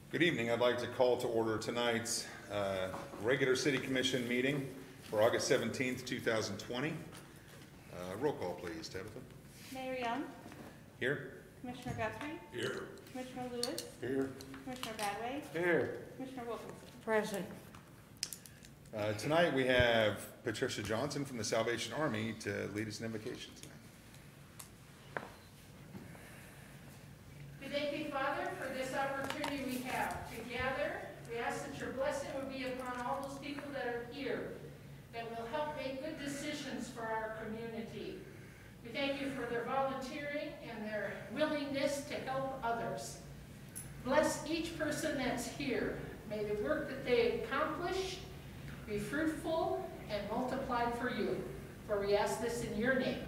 Good evening. I'd like to call to order tonight's regular City Commission meeting for August 17th, 2020. Roll call, please, Tabitha. Mayor Young. Here. Commissioner Guthrie. Here. Commissioner Lewis. Here. Commissioner Badway. Here. Commissioner Wilkinson. Present. Tonight we have Patricia Johnson from the Salvation Army to lead us in invocation tonight. We thank you, Father, for this opportunity we have to gather. We ask that your blessing will be upon all those people that are here, that will help make good decisions for our community. We thank you for their volunteering and their willingness to help others. Bless each person that's here. May the work that they accomplish be fruitful and multiplied for you. For we ask this in your name.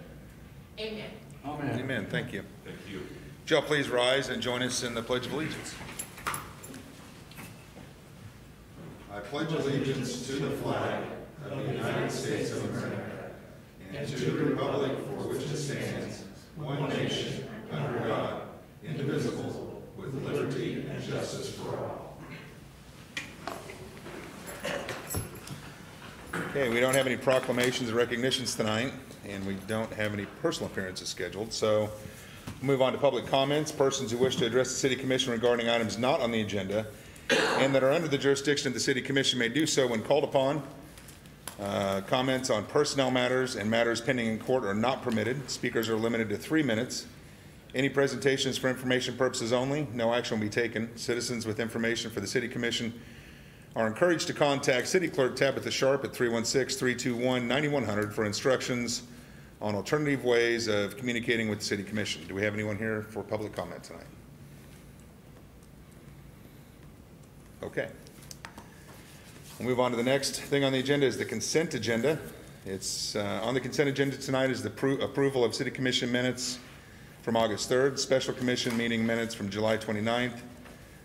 Amen. Amen. Amen. Thank you. Thank you. Would y'all please rise and join us in the Pledge of Allegiance. I pledge allegiance to the flag of the United States of America and to the republic for which it stands, one nation, under God, indivisible, with liberty and justice for all. Okay, we don't have any proclamations or recognitions tonight, and we don't have any personal appearances scheduled, so we'll move on to public comments. Persons who wish to address the City Commission regarding items not on the agenda and that are under the jurisdiction of the City Commission may do so when called upon. Comments on personnel matters and matters pending in court are not permitted. Speakers are limited to 3 minutes. Any presentations for information purposes only. No action will be taken. Citizens with information for the City Commission are encouraged to contact City Clerk Tabitha Sharp at 316-321-9100 for instructions on alternative ways of communicating with the City Commission. Do we have anyone here for public comment tonight? Okay. We'll move on to the next thing on the agenda is the consent agenda. It's on the consent agenda tonight is the approval of City Commission minutes from August 3rd, special commission meeting minutes from July 29th,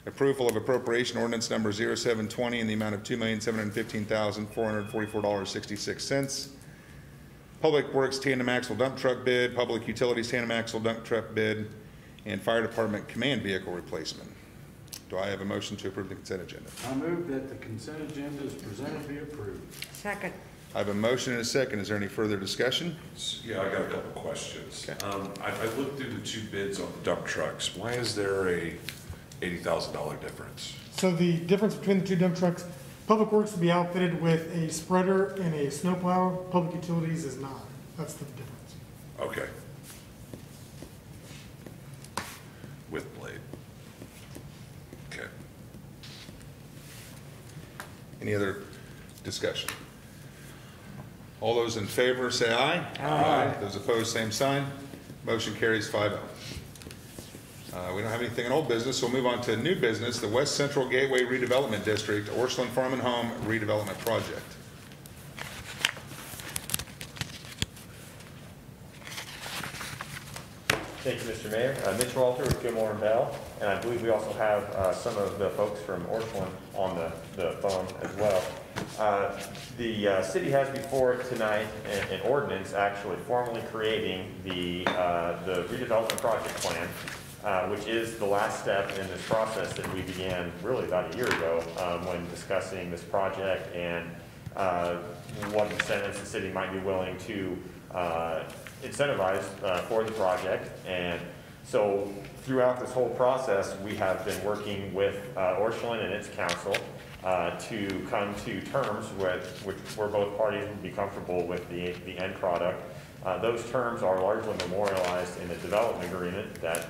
approval of appropriation ordinance number 0720 in the amount of $2,715,444.66, Public Works tandem axle dump truck bid, Public Utilities tandem axle dump truck bid, and Fire Department command vehicle replacement. Do I have a motion to approve the consent agenda? I move that the consent agenda is presented be approved. Second. I have a motion and a second. Is there any further discussion? Yeah, I got a couple questions. Okay. I looked through the two bids on the dump trucks. Why is there a $80,000 difference? So the difference between the two dump trucks, Public Works will be outfitted with a spreader and a snowplow. Public Utilities is not. That's the difference. Okay. With blade. Okay. Any other discussion? All those in favor say aye. Aye. Those opposed, same sign. Motion carries 5-0. We don't have anything in old business, so we'll move on to new business, the West Central Gateway Redevelopment District, Orchland Farm and Home Redevelopment Project. Thank you, Mr. Mayor. Mitch Walter with Gilmore and Bell, and I believe we also have some of the folks from Orchland on the phone as well. The city has before it tonight an ordinance actually formally creating the redevelopment project plan, which is the last step in this process that we began really about a year ago when discussing this project and what incentives the city might be willing to incentivize for the project. And so throughout this whole process, we have been working with Orchland and its council to come to terms where both parties would be comfortable with the end product. Those terms are largely memorialized in the development agreement that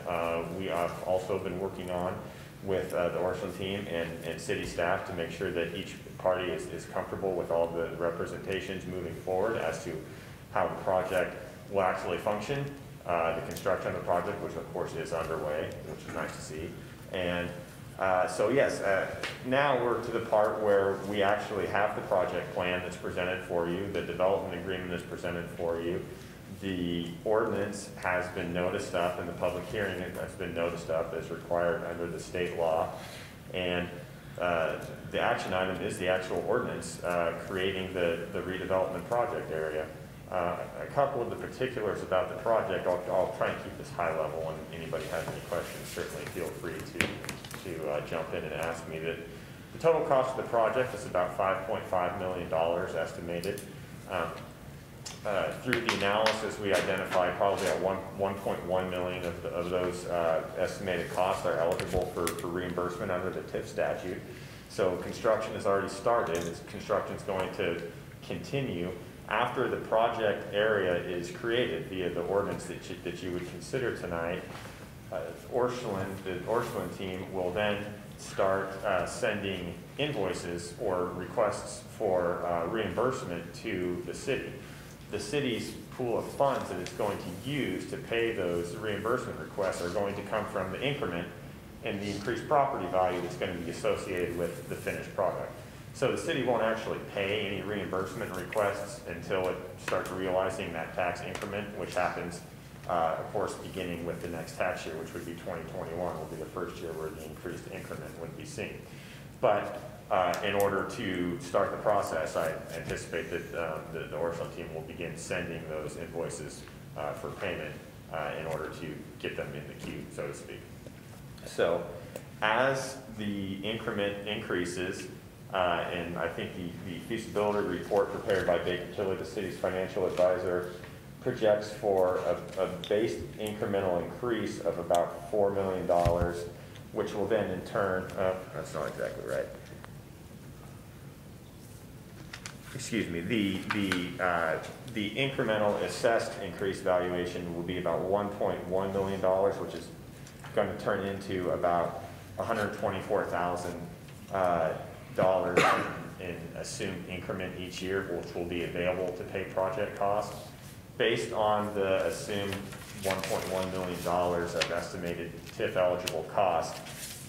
we have also been working on with the Orchland team and city staff to make sure that each party is comfortable with all the representations moving forward as to how the project will actually function, the construction of the project, which of course is underway, which is nice to see. And so yes, now we're to the part where we actually have the project plan that's presented for you, the development agreement is presented for you, the ordinance has been noticed up, and the public hearing has been noticed up as required under the state law, and the action item is the actual ordinance creating the redevelopment project area. A couple of the particulars about the project, I'll try and keep this high level, and anybody has any questions, certainly feel free to to jump in and ask me. That the total cost of the project is about $5.5 million estimated. Through the analysis, we identified probably at 1.1 million of those estimated costs are eligible for reimbursement under the TIF statute. So construction has already started. Construction is going to continue after the project area is created via the ordinance that you would consider tonight. The Orscheln team will then start sending invoices or requests for reimbursement to the city. The city's pool of funds that it's going to use to pay those reimbursement requests are going to come from the increment and the increased property value that's going to be associated with the finished product. So the city won't actually pay any reimbursement requests until it starts realizing that tax increment, which happens, of course, beginning with the next tax year, which would be 2021, will be the first year where the increased increment would be seen. But in order to start the process, I anticipate that the Orscheln team will begin sending those invoices for payment in order to get them in the queue, so to speak. So as the increment increases, and I think the feasibility report prepared by Baker Tilly, the city's financial advisor, projects for a base incremental increase of about $4 million, which will then in turn, that's not exactly right. Excuse me, the incremental assessed increased valuation will be about $1.1 million, which is going to turn into about $124,000 in assumed increment each year, which will be available to pay project costs. Based on the assumed $1.1 million of estimated TIF eligible cost,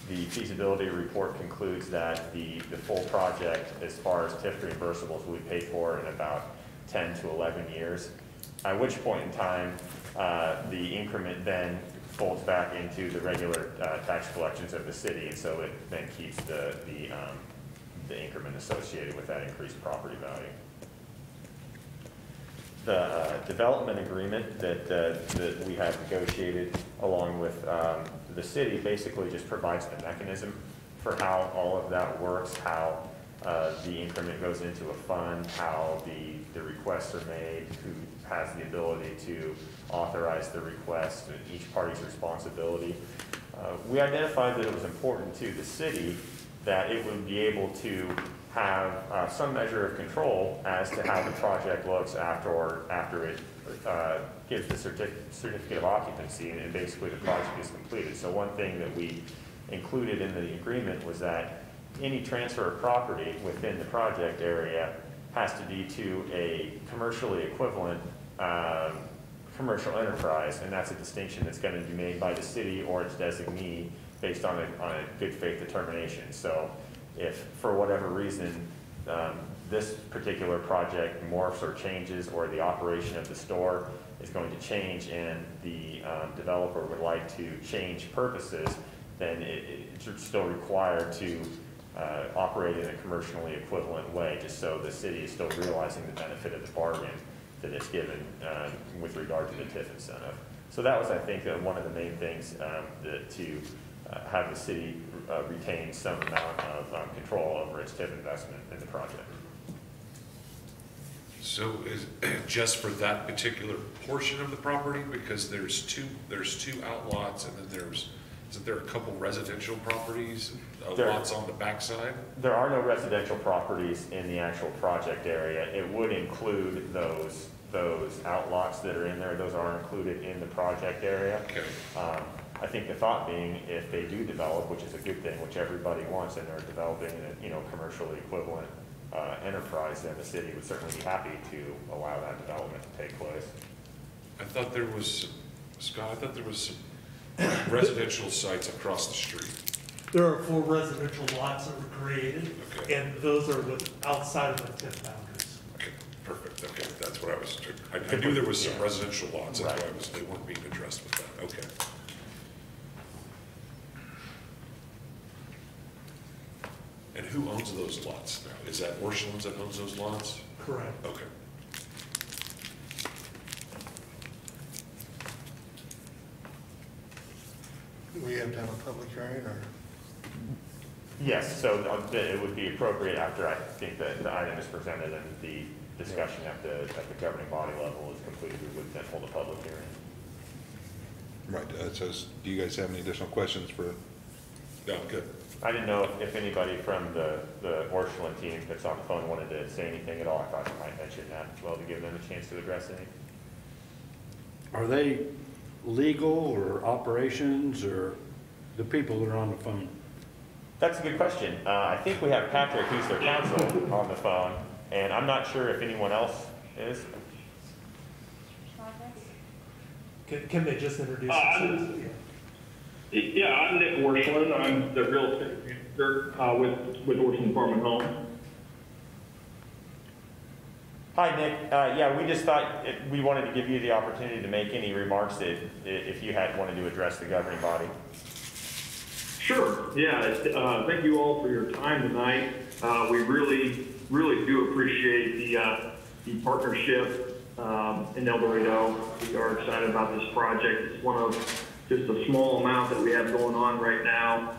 the feasibility report concludes that the full project, as far as TIF reimbursables, will be paid for in about 10 to 11 years, at which point in time the increment then folds back into the regular tax collections of the city, and so it then keeps the increment associated with that increased property value. The development agreement that we have negotiated along with the city basically just provides the mechanism for how all of that works, how the increment goes into a fund, how the requests are made, who has the ability to authorize the request, and each party's responsibility. We identified that it was important to the city that it would be able to have some measure of control as to how the project looks after it gives the certificate of occupancy and basically the project is completed. So one thing that we included in the agreement was that any transfer of property within the project area has to be to a commercially equivalent commercial enterprise, and that's a distinction that's going to be made by the city or its designee based on a good faith determination. So if for whatever reason this particular project morphs or changes, or the operation of the store is going to change and the developer would like to change purposes, then it's still required to operate in a commercially equivalent way, just so the city is still realizing the benefit of the bargain that it's given with regard to the TIF incentive. So that was, I think, one of the main things to have the city retain some amount of control over its TIF investment in the project. So is just for that particular portion of the property, because there's two outlots, and then isn't there a couple residential properties, lots on the backside? There are no residential properties in the actual project area. It would include those outlots that are in there. Those are included in the project area. Okay. I think the thought being, if they do develop, which is a good thing, which everybody wants, and they're developing a commercially equivalent enterprise, then the city would certainly be happy to allow that development to take place. I thought there was, Scott, I thought there was some residential sites across the street. There are 4 residential lots that were created, Okay. and those are outside of the TIF boundaries. Okay, perfect. Okay, that's what I was. I knew there was some residential lots. That's why they weren't being addressed with that. Okay. And who owns those lots now? Is that Orscheln that owns those lots? Correct. Okay. Do we have to have a public hearing, or? Yes, so it would be appropriate after I think that the item is presented and the discussion at the governing body level is completed, we would then hold a public hearing. Right, so do you guys have any additional questions for? No, good. I didn't know if anybody from the Orchland team that's on the phone wanted to say anything at all. I thought I might mention that as well to give them a chance to address any. Are they legal or operations or the people that are on the phone? That's a good question. I think we have Patrick, who's their counsel, on the phone, and I'm not sure if anyone else is. Can they just introduce themselves? Yeah, I'm Nick Orschland. I'm the real estate manager with Orschland Farm and Home. Hi, Nick. Yeah, we just thought we wanted to give you the opportunity to make any remarks that if you had wanted to address the governing body. Sure. Yeah. Thank you all for your time tonight. We really do appreciate the partnership in El Dorado. We are excited about this project. It's one of just a small amount that we have going on right now.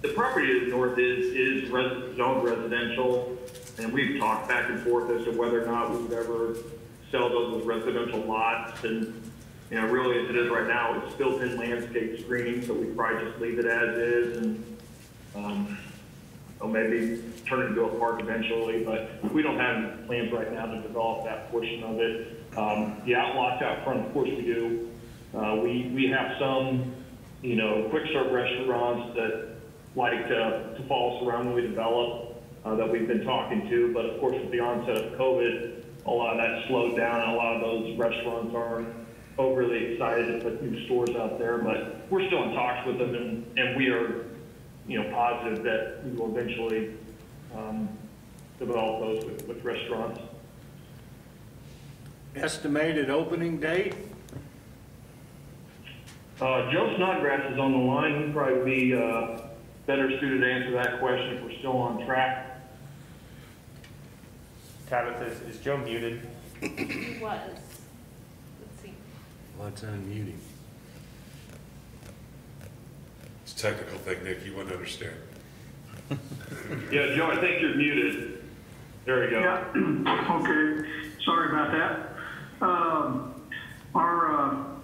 The property to the north is zoned residential, and we've talked back and forth as to whether or not we would ever sell those as residential lots. And you know, really, as it is right now, it's built-in landscape screening, so we probably just leave it as is, and or maybe turn it into a park eventually. But we don't have any plans right now to develop that portion of it. The outlots out front, of course, we do. We have some, you know, quick serve restaurants that like to follow us around when we develop that we've been talking to. But of course, with the onset of COVID, a lot of that slowed down, and a lot of those restaurants aren't overly excited to put new stores out there. But we're still in talks with them, and we are, you know, positive that we will eventually develop those with restaurants. Estimated opening date? Joe Snodgrass is on the line. He'd probably be better suited to answer that question if we're still on track. Tabitha, is Joe muted? He was. Let's see. Let's unmute him. It's a technical thing, Nick, you wouldn't understand. Yeah, Joe, I think you're muted. There we go. Yeah, okay, sorry about that.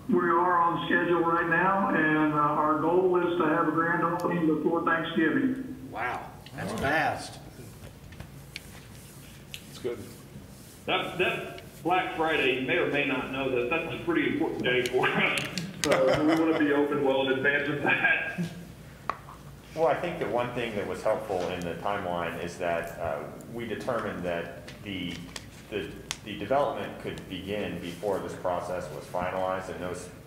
We are on schedule right now, and our goal is to have a grand opening before Thanksgiving. Wow, that's fast. It's good. That Black Friday, you may or may not know that that's a pretty important day for us. So we want to be open well in advance of that. Well, I think that one thing that was helpful in the timeline is that we determined that the development could begin before this process was finalized, and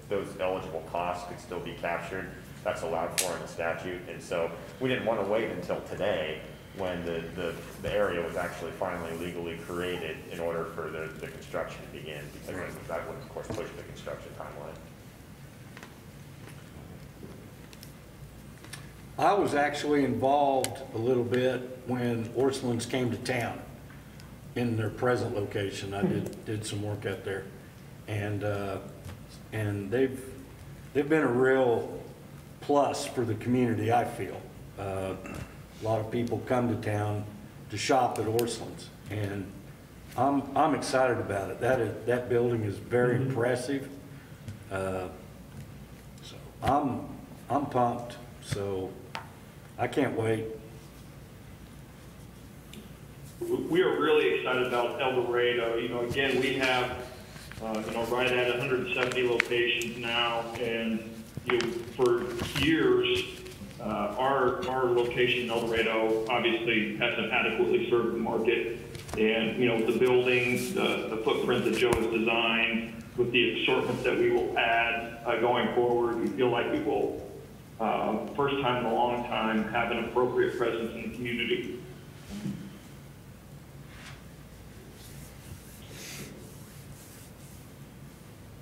those eligible costs could still be captured. That's allowed for in the statute, and so we didn't want to wait until today when the area was actually finally legally created in order for the construction to begin, because that would, of course, push the construction timeline. I was actually involved a little bit when Orchlands came to town in their present location. I did some work out there, and they've been a real plus for the community, I feel. A lot of people come to town to shop at Orchlands, and I'm excited about it. That building is very impressive. So I'm pumped. So I can't wait. We are really excited about El Dorado. You know, again, we have, you know, right at 170 locations now, and you know, for years, our location in El Dorado obviously hasn't adequately served the market. And you know, the buildings, the footprint that Joe has designed, with the assortment that we will add going forward, we feel like we will, first time in a long time, have an appropriate presence in the community.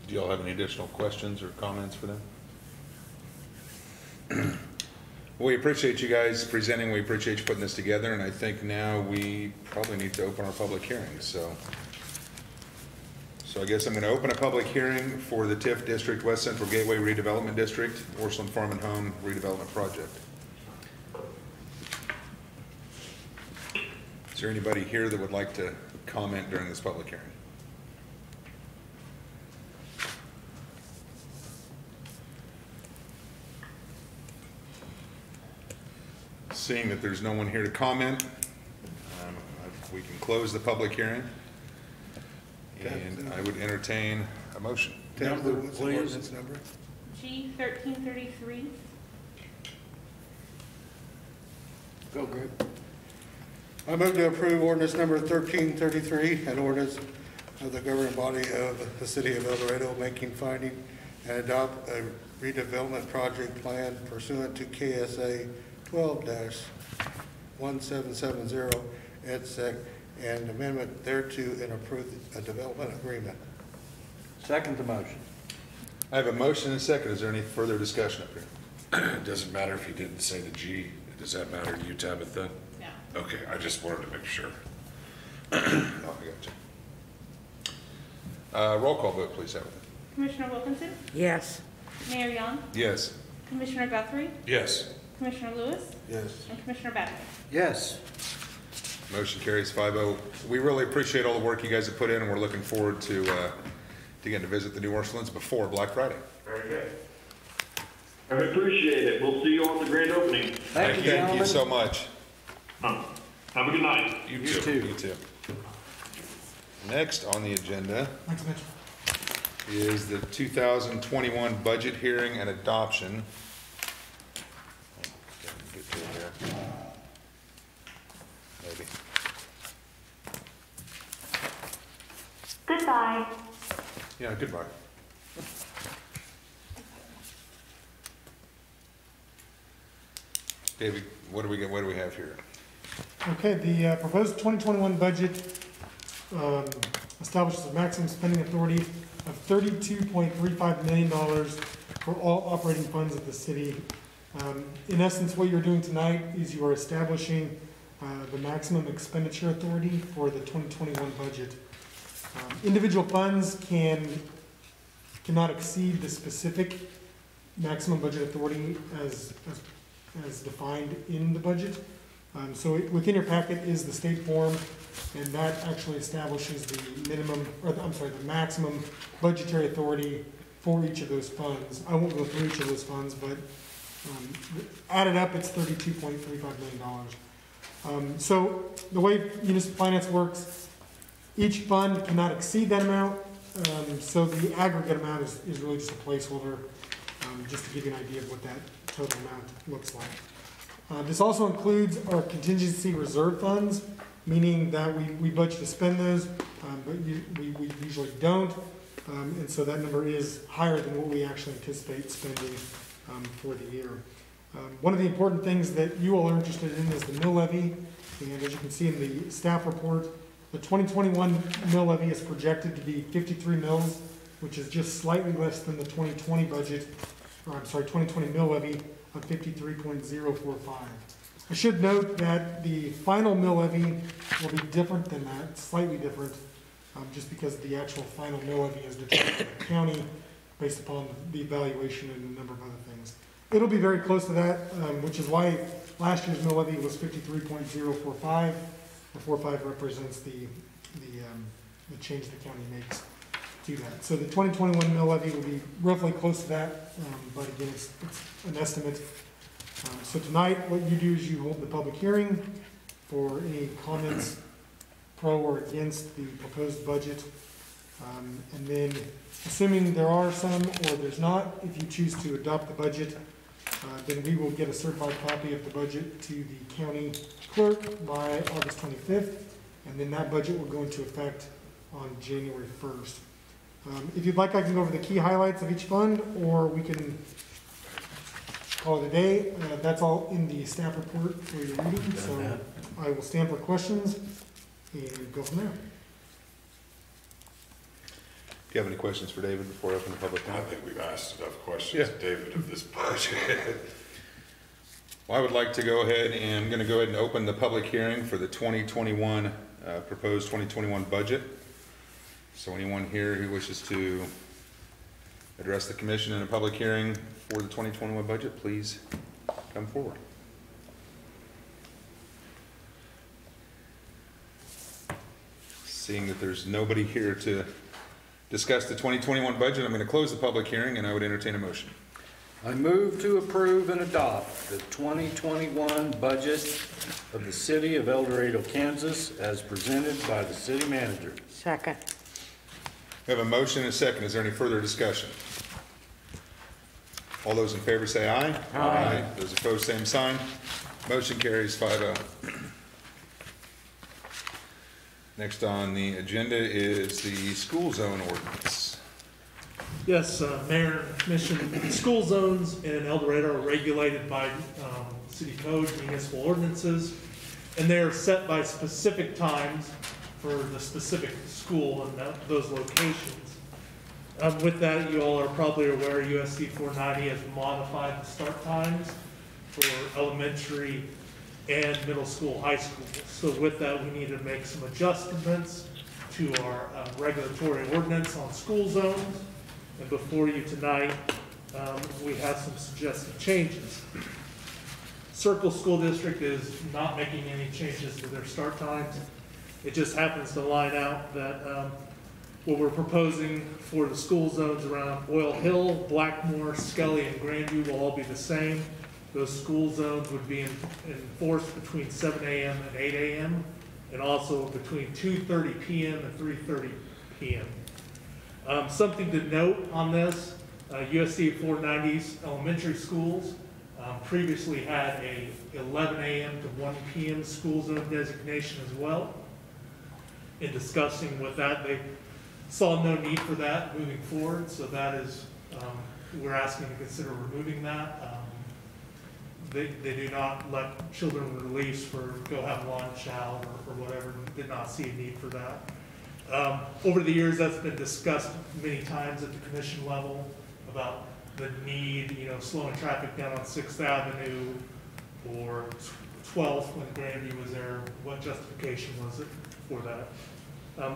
Do y'all have any additional questions or comments for them? We appreciate you guys presenting. We appreciate you putting this together, and I think now we probably need to open our public hearing. So I guess I'm going to open a public hearing for the TIF District West Central Gateway Redevelopment District, Orchland Farm and Home Redevelopment Project. Is there anybody here that would like to comment during this public hearing? Seeing that there's no one here to comment, we can close the public hearing. And I would entertain a motion. Number, please. G 1333. Go, Greg. I move to approve ordinance number 1333, an ordinance of the governing body of the city of El Dorado making finding and adopt a redevelopment project plan pursuant to KSA 12-1770 ed.sec and amendment thereto and approve a development agreement. Second the motion. I have a motion and a second. Is there any further discussion up here? It doesn't matter if you didn't say the G. Does that matter to you, Tabitha? No. Okay, I just wanted to make sure. Oh, I got you. Roll call vote, please, Tabitha. Commissioner Wilkinson, Yes. Mayor Young, Yes. Commissioner Guthrie, Yes. Commissioner Lewis, Yes. and Commissioner Badley. Yes. Motion carries 5-0. We really appreciate all the work you guys have put in, and we're looking forward to getting to visit the New Orleans before Black Friday. Very good. I appreciate it. We'll see you on the grand opening. Thank you, Thank gentlemen. you so much. Have a good night. You You too. too. You too. Next on the agenda Thanks, Mitch. is the 2021 budget hearing and adoption. Get to it here. Maybe. Goodbye. Yeah, goodbye. David, what do we have here? Okay, the proposed 2021 budget establishes a maximum spending authority of $32.35 million for all operating funds of the city. In essence, what you're doing tonight is you are establishing the maximum expenditure authority for the 2021 budget. Individual funds cannot exceed the specific maximum budget authority as defined in the budget. So within your packet is the state form, and that actually establishes the minimum, or I'm sorry, the maximum budgetary authority for each of those funds. I won't go through each of those funds, but added up, it's $32.35 million. So the way municipal finance works, each fund cannot exceed that amount, so the aggregate amount is really just a placeholder, just to give you an idea of what that total amount looks like. This also includes our contingency reserve funds, meaning that we budget to spend those, but we usually don't, and so that number is higher than what we actually anticipate spending for the year. One of the important things that you all are interested in is the mill levy, and as you can see in the staff report, the 2021 mill levy is projected to be 53 mills, which is just slightly less than the 2020 budget, or I'm sorry, 2020 mill levy of 53.045. I should note that the final mill levy will be different than that, slightly different, just because the actual final mill levy is determined by the county based upon the evaluation and a number of other things. It'll be very close to that, which is why last year's mill levy was 53.045. The 45 represents the change the county makes to that. So the 2021 mill levy will be roughly close to that, but again, it's an estimate. So tonight, what you do is you hold the public hearing for any comments pro or against the proposed budget. And then, assuming there are some or there's not, if you choose to adopt the budget, then we will get a certified copy of the budget to the county clerk by August 25th, and then that budget will go into effect on January 1st. If you'd like, I can go over the key highlights of each fund, or we can call it a day. That's all in the staff report for your reading, so I will stand for questions and go from there. Do you have any questions for David before I open the public I hearing? think we've asked enough questions, David, of this budget. Well, I would like to go ahead and I'm going to go ahead and open the public hearing for the 2021, proposed 2021 budget. So anyone here who wishes to address the commission in a public hearing for the 2021 budget, please come forward. Seeing that there's nobody here to discuss the 2021 budget, I'm going to close the public hearing, and I would entertain a motion. I move to approve and adopt the 2021 budget of the city of El Dorado, Kansas, as presented by the city manager. Second. We have a motion and a second. Is there any further discussion? All those in favor say aye. Aye. Those opposed, same sign. Motion carries 5-0. Next on the agenda is the school zone ordinance. Yes, Mayor and Commission, school zones in El Dorado are regulated by city code, municipal ordinances, and they're set by specific times for the specific school and those locations. With that, you all are probably aware USC 490 has modified the start times for elementary and middle school, high school. So with that, we need to make some adjustments to our regulatory ordinance on school zones. And before you tonight, we have some suggested changes. Circle School District is not making any changes to their start times. It just happens to line out that what we're proposing for the school zones around Oil Hill, Blackmore, Skelly, and Grandview will all be the same. Those school zones would be enforced between 7 a.m. and 8 a.m. and also between 2:30 p.m. and 3:30 p.m. Something to note on this, USC 490's elementary schools previously had a 11 a.m. to 1 p.m. school zone designation as well. In discussing with that, they saw no need for that moving forward, so that is, we're asking to consider removing that. They do not let children release for go have lunch out or whatever, did not see a need for that. Over the years, that's been discussed many times at the commission level about the need, slowing traffic down on 6th Avenue or 12th when Grandview was there. What justification was it for that?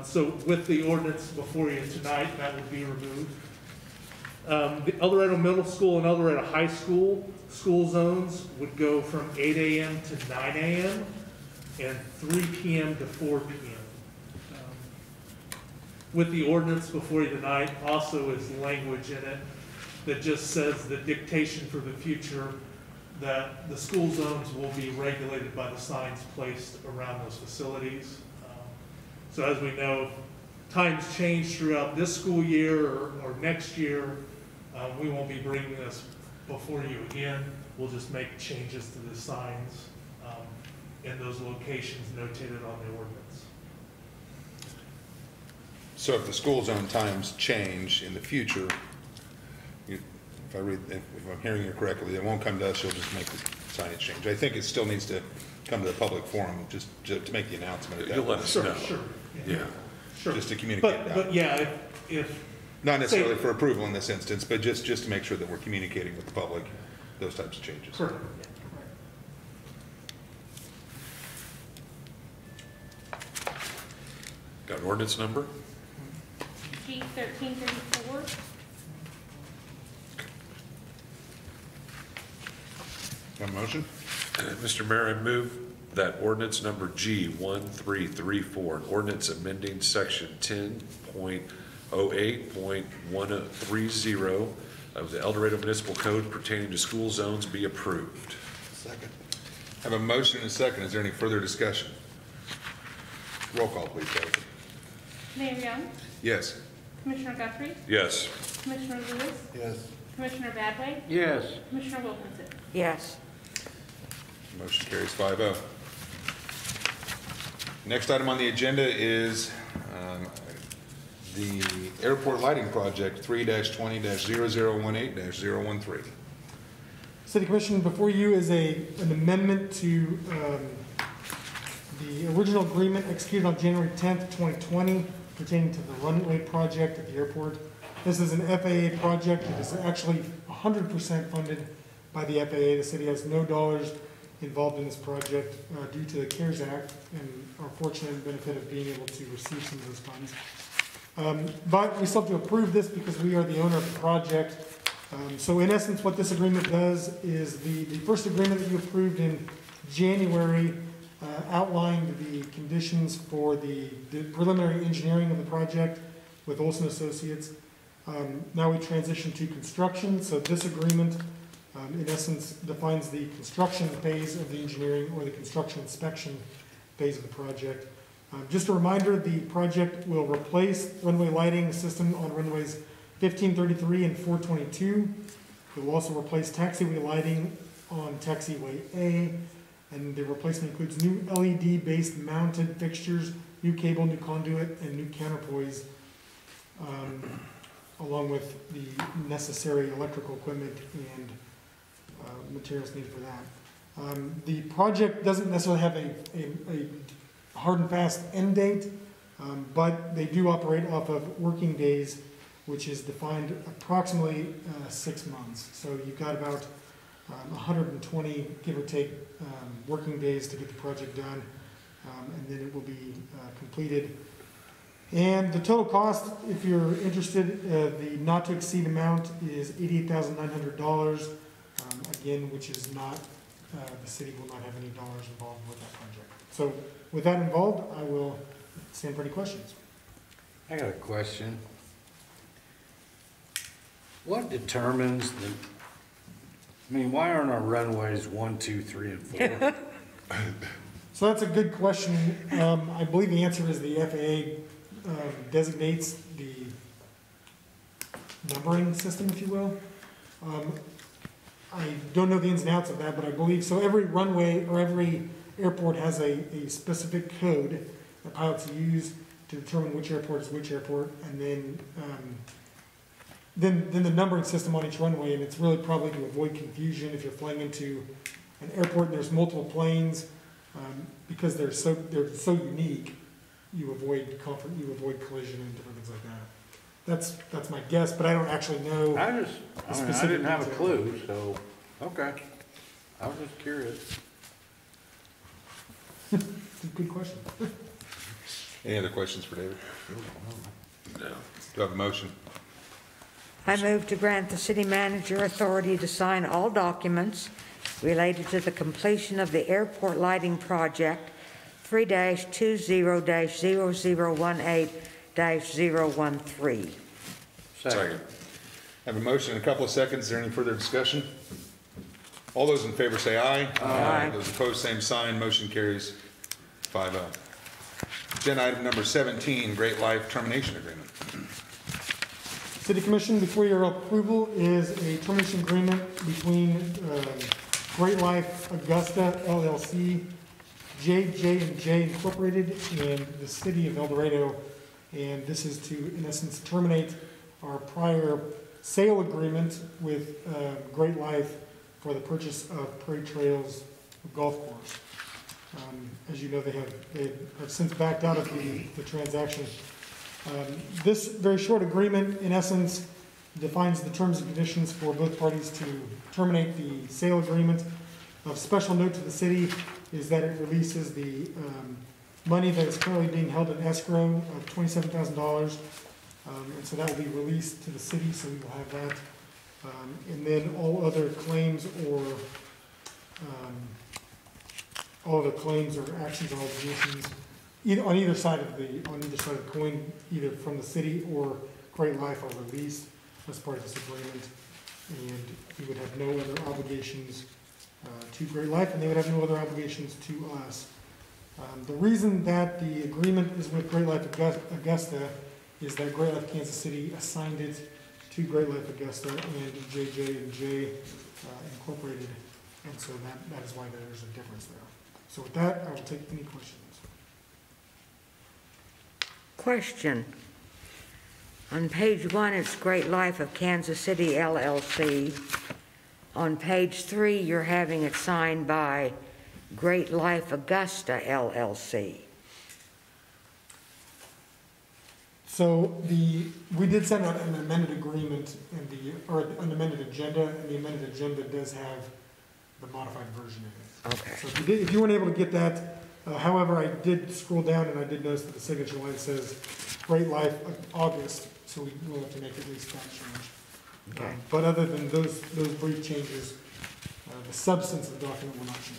So with the ordinance before you tonight, that would be removed. The El Dorado Middle School and El Dorado High School school zones would go from 8 a.m. to 9 a.m. and 3 p.m. to 4 p.m. With the ordinance before you tonight also is language in it that just says the dictation for the future that the school zones will be regulated by the signs placed around those facilities. So as we know, times change throughout this school year or next year. We won't be bringing this before you again. We'll just make changes to the signs in those locations notated on the ordinance. So if the school zone times change in the future, if I'm hearing you correctly, it won't come to us, you'll just make the signage change. I think it still needs to come to the public forum just to make the announcement. You'll let us know. Sure. Yeah. Sure. Just to communicate that. But yeah, if not necessarily for approval in this instance, but just to make sure that we're communicating with the public those types of changes. Correct. Got an ordinance number? G 1334. Got a motion? Mr. Mayor, I move that ordinance number G 1334, an ordinance amending section 10.08.130 of the El Dorado Municipal Code pertaining to school zones be approved. Second. I have a motion and a second. Is there any further discussion? Roll call, please, David. Mayor Young, Yes. Commissioner Guthrie, Yes. Commissioner Lewis, Yes. Commissioner Badway, Yes. Commissioner Wilkinson. Yes. Motion carries 5-0. Next item on the agenda is the airport lighting project 3-20-0018-013. City Commission, before you is an amendment to the original agreement executed on January 10th, 2020 pertaining to the runway project at the airport. This is an FAA project. It is actually 100% funded by the FAA. The city has no dollars involved in this project due to the CARES Act and are fortunate and benefit of being able to receive some of those funds. But we still have to approve this because we are the owner of the project. So in essence, what this agreement does is the first agreement that you approved in January outlined the conditions for the preliminary engineering of the project with Olson Associates. Now we transition to construction. So this agreement, in essence, defines the construction phase of the engineering or the construction inspection phase of the project. Just a reminder, the project will replace runway lighting system on runways 1533 and 422. It will also replace taxiway lighting on taxiway A, and the replacement includes new LED-based mounted fixtures, new cable, new conduit, and new counterpoise, along with the necessary electrical equipment and materials needed for that. The project doesn't necessarily have a hard and fast end date, but they do operate off of working days, which is defined approximately 6 months. So you've got about 120, give or take, working days to get the project done, and then it will be completed. And the total cost, if you're interested, the not to exceed amount is $88,900, again, which is not, the city will not have any dollars involved with that project. So with that involved, I will stand for any questions. I got a question. What determines the, I mean, why aren't our runways 1, 2, 3, and 4? So that's a good question. I believe the answer is the FAA designates the numbering system, if you will. I don't know the ins and outs of that, but I believe so. Every runway or every airport has a specific code that pilots use to determine which airport is which airport, and then the numbering system on each runway. And it's really probably to avoid confusion if you're flying into an airport and there's multiple planes, because they're so unique. You avoid collision and different things like that. That's my guess, but I don't actually know. I didn't have a clue, so, okay. I was just curious. Good question. Any other questions for David? No. Do I have a motion? I move to grant the city manager authority to sign all documents related to the completion of the airport lighting project 3-20-0018-013. Second. I have a motion in a couple of seconds. Is there any further discussion? All those in favor say aye. Aye. Those opposed, same sign. Motion carries 5-0. Agenda item number 17, Great Life Termination Agreement. City Commission, before your approval is a termination agreement between Great Life Augusta LLC, J&J Incorporated, and the City of El Dorado. And this is to, in essence, terminate our prior sale agreement with Great Life for the purchase of Prairie Trails Golf Course. As you know, they have since backed out of the transaction. This very short agreement, in essence, defines the terms and conditions for both parties to terminate the sale agreement. Of special note to the city is that it releases the money that is currently being held in escrow of $27,000. And so that will be released to the city, so we will have that. And then all other claims or actions or obligations on either side of the coin, either from the city or Great Life, are released as part of this agreement. And we would have no other obligations to Great Life, and they would have no other obligations to us. The reason that the agreement is with Great Life Augusta is that Great Life Kansas City assigned it to Great Life Augusta and J&J Incorporated, and so that is why there's a difference there. So with that, I will take any questions. Question. On page 1, it's Great Life of Kansas City LLC. On page 3, you're having it signed by Great Life Augusta LLC. So we did send out an amended agreement or an amended agenda, and the amended agenda does have the modified version in it. Okay. So if you weren't able to get that, however, I did scroll down and I did notice that the signature line says Great Life of August, so we will have to make at least that change. Okay. But other than those brief changes, the substance of the document will not change.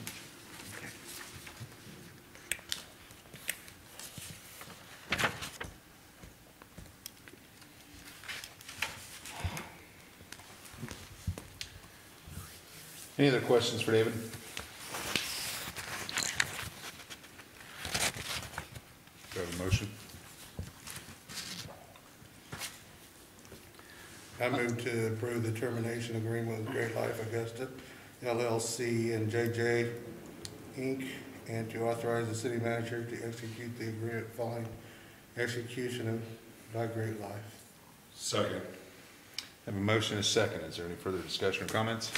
Any other questions for David? Do I have a motion? I move to approve the termination agreement with Great Life Augusta LLC and JJ Inc., and to authorize the city manager to execute the agreement following execution by Great Life. Second. Have a motion and a second. Is there any further discussion or comments?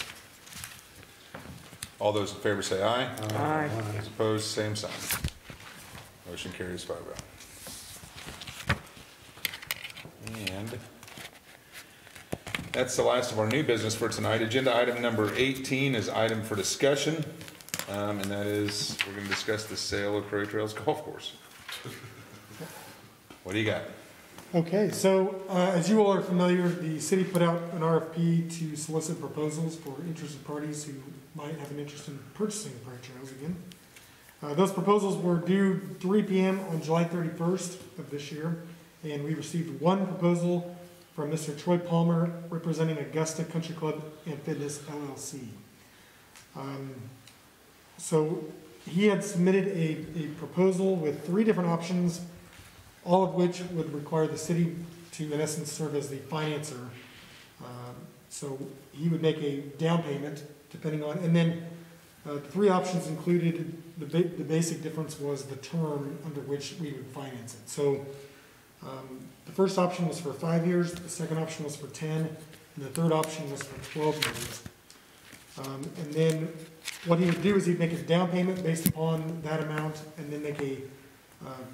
All those in favor say aye. Aye. Those opposed, same sign. Motion carries 5-0. And that's the last of our new business for tonight. Agenda item number 18 is item for discussion, and that is, we're going to discuss the sale of Prairie Trails Golf Course. What do you got? Okay, so as you all are familiar, the city put out an RFP to solicit proposals for interested parties who might have an interest in purchasing Prairie Trails again. Those proposals were due 3 p.m. on July 31st of this year, and we received one proposal from Mr. Troy Palmer, representing Augusta Country Club and Fitness LLC. So he had submitted a proposal with 3 different options, all of which would require the city to, in essence, serve as the financer. So he would make a down payment, depending on, and then the 3 options included, the basic difference was the term under which we would finance it. So the first option was for 5 years, the second option was for 10, and the third option was for 12 years. And then what he would do is he'd make a down payment based upon that amount, and then make a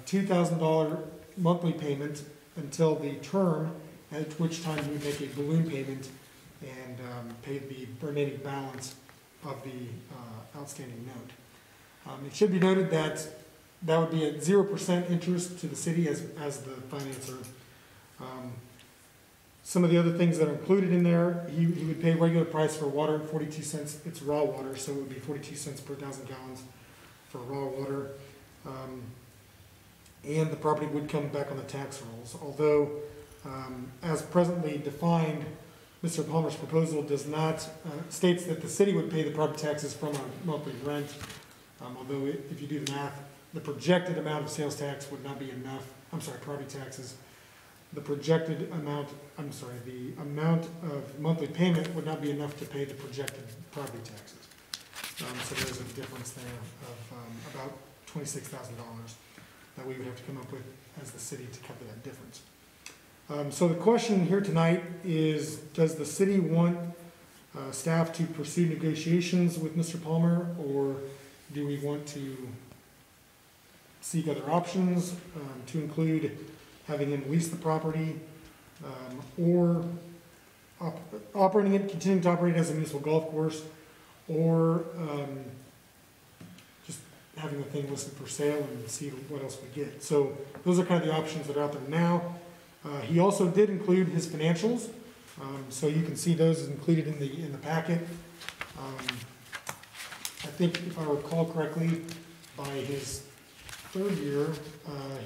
$2,000 monthly payment until the term, at which time he would make a balloon payment and pay the remaining balance of the outstanding note. It should be noted that that would be at 0% interest to the city as the financer. Some of the other things that are included in there, he would pay regular price for water at 42 cents. It's raw water, so it would be 42 cents per 1,000 gallons for raw water. And the property would come back on the tax rolls. Although, as presently defined, Mr. Palmer's proposal does not, states that the city would pay the property taxes from our monthly rent. Although if you do the math, the projected amount of sales tax would not be enough, property taxes. The projected amount, the amount of monthly payment would not be enough to pay the projected property taxes. So there's a difference there of about $26,000 that we would have to come up with as the city to cover that difference. So the question here tonight is, does the city want staff to pursue negotiations with Mr. Palmer, or do we want to seek other options to include having him lease the property, or operating it, continuing to operate as a municipal golf course, or just having the thing listed for sale and see what else we get. So those are kind of the options that are out there now. He also did include his financials, so you can see those included in the packet. I think if I recall correctly, by his 3rd year,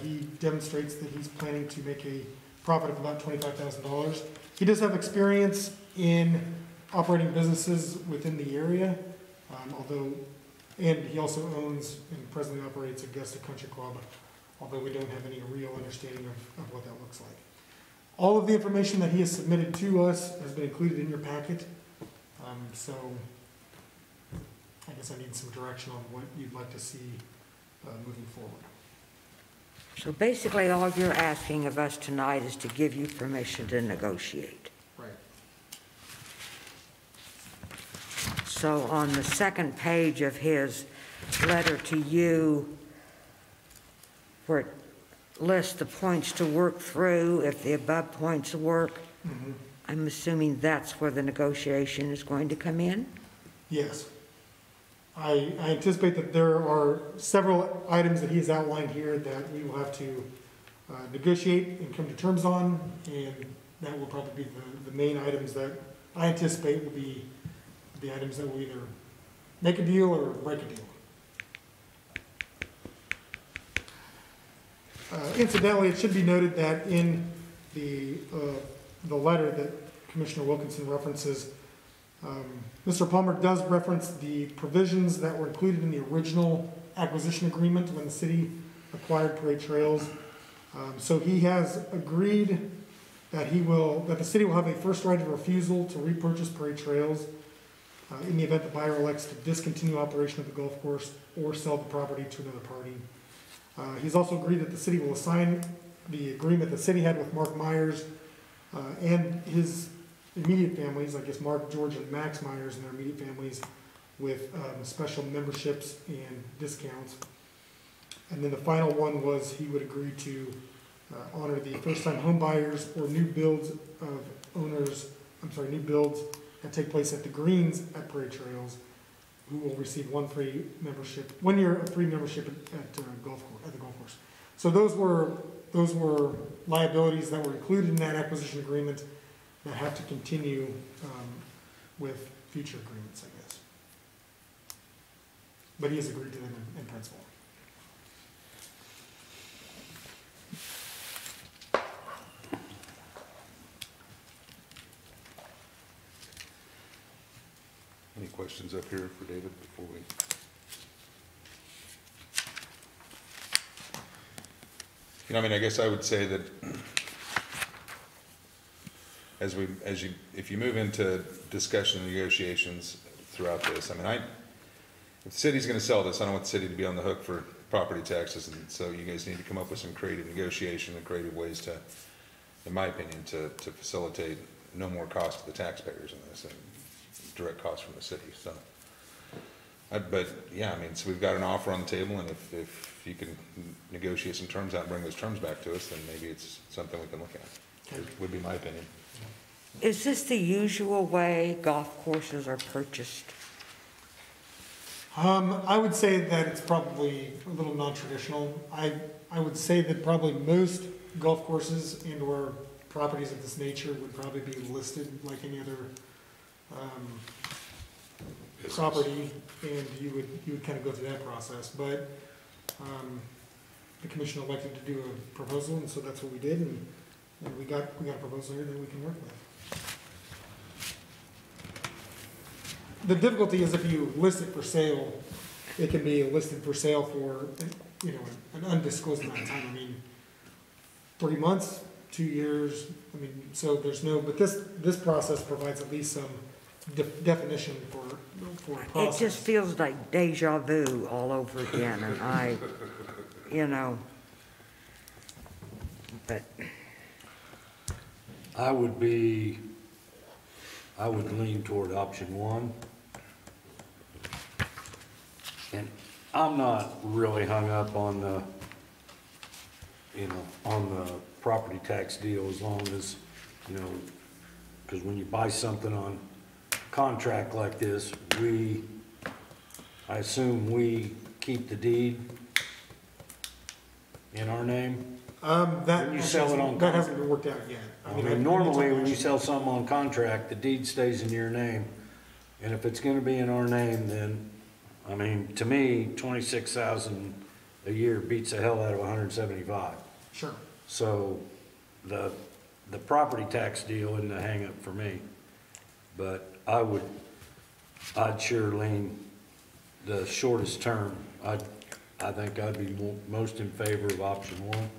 he demonstrates that he's planning to make a profit of about $25,000. He does have experience in operating businesses within the area, and he also owns and presently operates Augusta Country Club, although we don't have any real understanding of what that looks like. All of the information that he has submitted to us has been included in your packet, so I guess I need some direction on what you'd like to see moving forward. So basically, all you're asking of us tonight is to give you permission to negotiate. Right. So on the second page of his letter to you, where it lists the points to work through, if the above points work, I'm assuming that's where the negotiation is going to come in? Yes. I anticipate that there are several items that he's outlined here that we will have to negotiate and come to terms on, and that will probably be the main items that I anticipate will be the items that will either make a deal or break a deal. Incidentally, it should be noted that in the letter that Commissioner Wilkinson references, Mr. Palmer does reference the provisions that were included in the original acquisition agreement when the city acquired Parade Trails. So he has agreed that the city will have a first right of refusal to repurchase Parade Trails in the event the buyer elects to discontinue operation of the golf course or sell the property to another party. He's also agreed that the city will assign the agreement the city had with Mark Myers and his immediate families, I guess Mark, George, and Max Myers and their immediate families, with special memberships and discounts. And then the final one was he would agree to honor the first-time home buyers or new builds that take place at the greens at Parade Trails, who will receive 1 year of free membership at the golf course. So those were liabilities that were included in that acquisition agreement that have to continue with future agreements, I guess. But he has agreed to them in principle. Any questions up here for David before we? I mean, I guess I would say that if you move into discussion and negotiations throughout this, I mean, if the city's gonna sell this, I don't want the city to be on the hook for property taxes, and so you guys need to come up with some creative negotiation and creative ways to, in my opinion, to facilitate no more cost to the taxpayers in this, and direct costs from the city, so. But, yeah, I mean, so we've got an offer on the table, and if you can negotiate some terms out and bring those terms back to us, then maybe it's something we can look at. It would be my opinion. Is this the usual way golf courses are purchased? I would say that it's probably a little non-traditional. I would say that probably most golf courses and or properties of this nature would probably be listed like any other property, and you would kind of go through that process. But the commission elected to do a proposal, and so that's what we did, and we got a proposal here that we can work with. The difficulty is if you list it for sale, it can be listed for sale for, an undisclosed amount of time. I mean, 3 months, 2 years, I mean, so there's no, but this process provides at least some definition for a process. It just feels like deja vu all over again, and but. I would lean toward option 1. And I'm not really hung up on the, on the property tax deal, as long as, because when you buy something on contract like this, I assume we keep the deed in our name? That When you sell it on that hasn't been worked out yet. I mean, normally when you sell something on contract, the deed stays in your name. And if it's gonna be in our name, then, I mean, to me, 26,000 a year beats the hell out of 175. Sure. So the property tax deal isn't a hang-up for me. But I'd sure lean the shortest term. I think I'd be most in favor of option 1.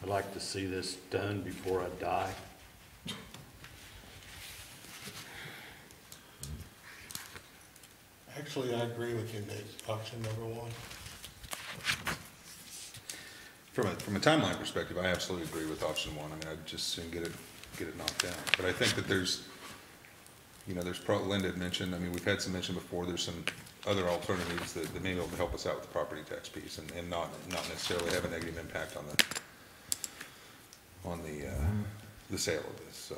I'd like to see this done before I die. Actually, I agree with you, Dave. Option number 1. From a timeline perspective, I absolutely agree with option 1. I mean, I'd just soon get it knocked down. But I think that there's Linda had mentioned, I mean, we've had some mention before, there's some other alternatives that may be able to help us out with the property tax piece and not necessarily have a negative impact on the sale of this. So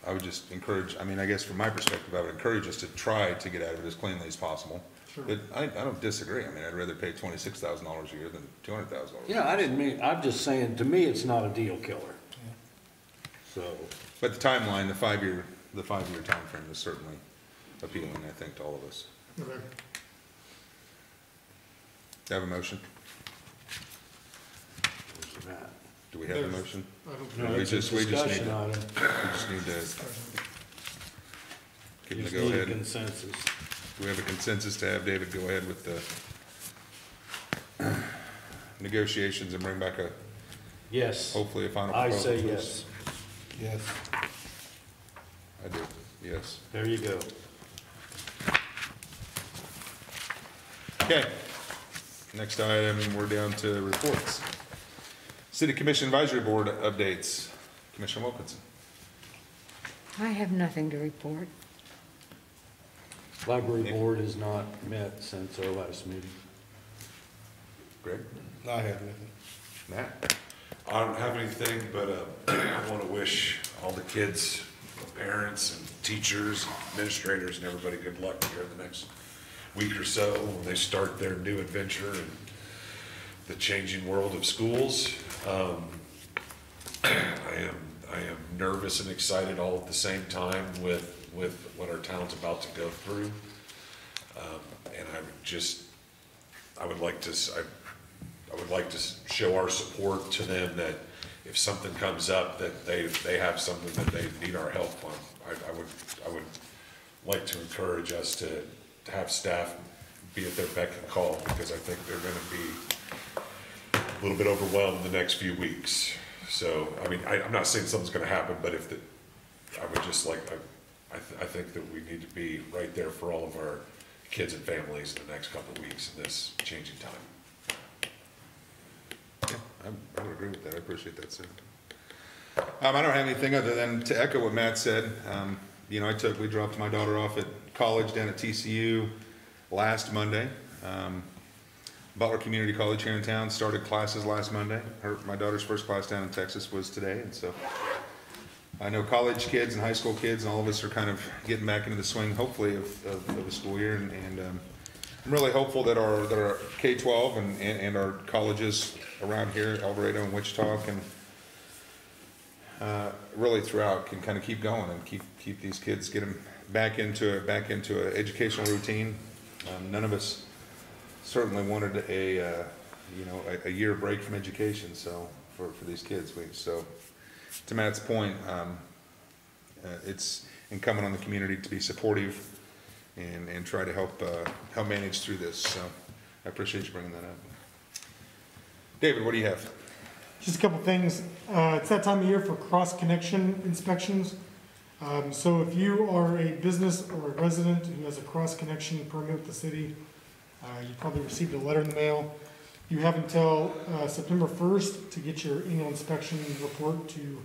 I would just encourage, I mean, I guess from my perspective, I would encourage us to try to get out of it as cleanly as possible. Sure. But I don't disagree. I mean, I'd rather pay $26,000 a year than $200,000. Yeah, I'm just saying, to me, it's not a deal killer. Yeah. So. But the timeline, the 5-year time frame is certainly appealing, I think, to all of us. Okay. Do I have a motion? Where's that? Do we have a motion? I don't No, We it's a just need discussion to- item. We just need to give him Just the need a go-ahead. consensus. Do we have a consensus to have David go ahead with the negotiations and bring back Yes, hopefully a final I proposal? say to us? yes. Yes. I do, yes. There you go. Okay. Next item, we're down to reports. City Commission Advisory Board updates. Commissioner Wilkinson. I have nothing to report. Library board has not met since our last meeting. Greg? I have nothing. Matt? I don't have anything, but I want to wish all the kids, parents and teachers, administrators and everybody good luck here in the next week or so when they start their new adventure in the changing world of schools. I am nervous and excited all at the same time with what our town's about to go through. And I would like to show our support to them, that if something comes up, that they have something that they need our help on. I would like to encourage us to have staff be at their beck and call, because I think they're gonna be a little bit overwhelmed the next few weeks. So, I mean, I'm not saying something's gonna happen, but I would just like, I think that we need to be right there for all of our kids and families in the next couple of weeks in this changing time. Yeah, I would agree with that. I appreciate that, sir. I don't have anything other than to echo what Matt said. We dropped my daughter off at college down at TCU last Monday. Butler Community College here in town started classes last Monday. My daughter's first class down in Texas was today, and so I know college kids and high school kids and all of us are kind of getting back into the swing, hopefully, of the school year, and I'm really hopeful that our K-12 and our colleges around here, El Dorado and Wichita, can really throughout can kind of keep going and keep these kids, get them back into an educational routine. None of us certainly wanted a year break from education, so for these kids, so to Matt's point, it's incumbent on the community to be supportive and try to help manage through this. So I appreciate you bringing that up. David, what do you have? Just a couple things. It's that time of year for cross-connection inspections. So if you are a business or a resident who has a cross-connection permit with the city, you probably received a letter in the mail. You have until September 1st to get your annual inspection report to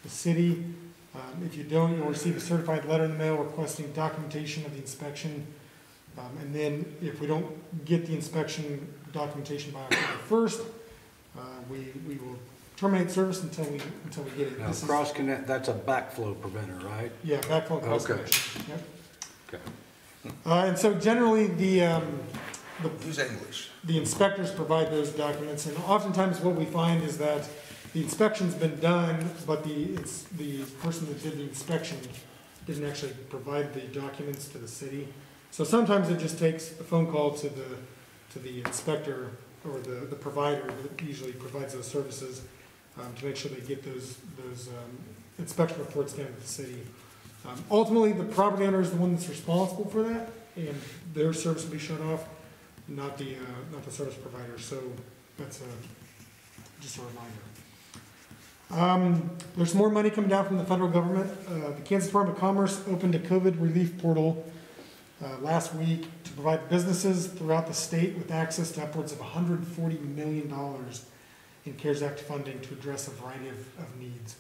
the city. If you don't, you'll receive a certified letter in the mail requesting documentation of the inspection. And then if we don't get the inspection documentation by October 1st, we will terminate service until we get it. Now, cross-connect, that's a backflow preventer, right? Yeah, backflow Okay. cross-connection. Yep. Okay. And so generally, Who's English? the inspectors provide those documents, and oftentimes what we find is that the inspection's been done, but the person that did the inspection didn't actually provide the documents to the city. So sometimes it just takes a phone call to the inspector or the provider that usually provides those services to make sure they get those inspection reports down to the city. Ultimately, the property owner is the one that's responsible for that, and their service will be shut off, not the service provider. So that's just a reminder. There's more money coming down from the federal government. The Kansas Department of Commerce opened a COVID relief portal last week to provide businesses throughout the state with access to upwards of $140 million in CARES Act funding to address a variety of needs.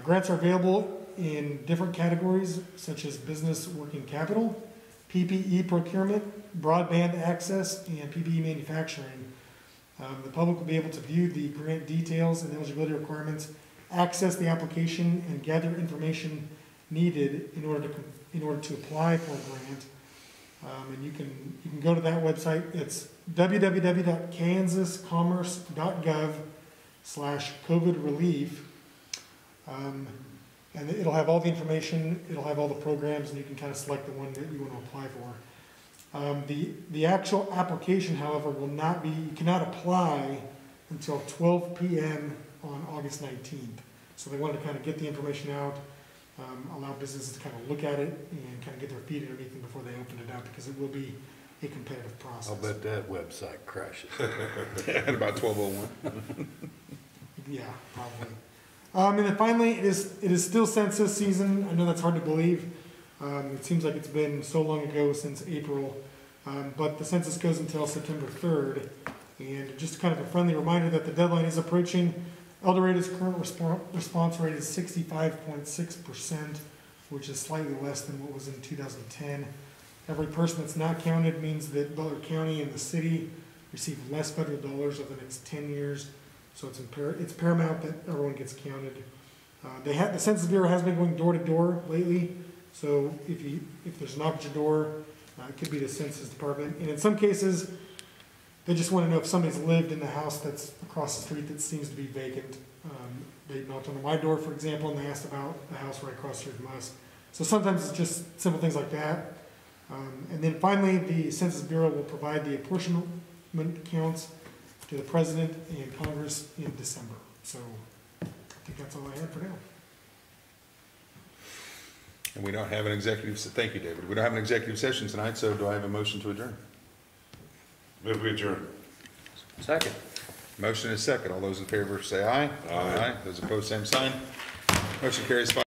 Grants are available in different categories such as business working capital, PPE procurement, broadband access, and PPE manufacturing. The public will be able to view the grant details and eligibility requirements, access the application, and gather information needed in order to apply for a grant. And you can go to that website. It's www.kansascommerce.gov/COVID relief. And it'll have all the information, it'll have all the programs, and you can kind of select the one that you want to apply for. The actual application, however, you cannot apply until 12 p.m. on August 19th. So they wanted to kind of get the information out, allow businesses to kind of look at it and kind of get their feet underneath them before they open it up, because it will be a competitive process. I'll bet that website crashes. At about 12:01. Yeah, probably. And then finally, it is still census season. I know that's hard to believe. It seems like it's been so long ago, since April, but the census goes until September 3rd. And just kind of a friendly reminder that the deadline is approaching. El Dorado's current response rate is 65.6%, which is slightly less than what was in 2010. Every person that's not counted means that Butler County and the city receive less federal dollars over the next 10 years. So it's paramount that everyone gets counted. The Census Bureau has been going door to door lately. So if there's a knock at your door, it could be the Census Department. And in some cases, they just want to know if somebody's lived in the house that's across the street that seems to be vacant. They knocked on my door, for example, and they asked about the house right across the street from us. So sometimes it's just simple things like that. And then finally, the Census Bureau will provide the apportionment counts to the President and Congress in December. So I think that's all I have for now. And we don't have an executive, thank you, David. We don't have an executive session tonight, so do I have a motion to adjourn? Move we adjourn. Second. Motion is second. All those in favor say aye. Aye. Those opposed, same sign. Motion carries 5.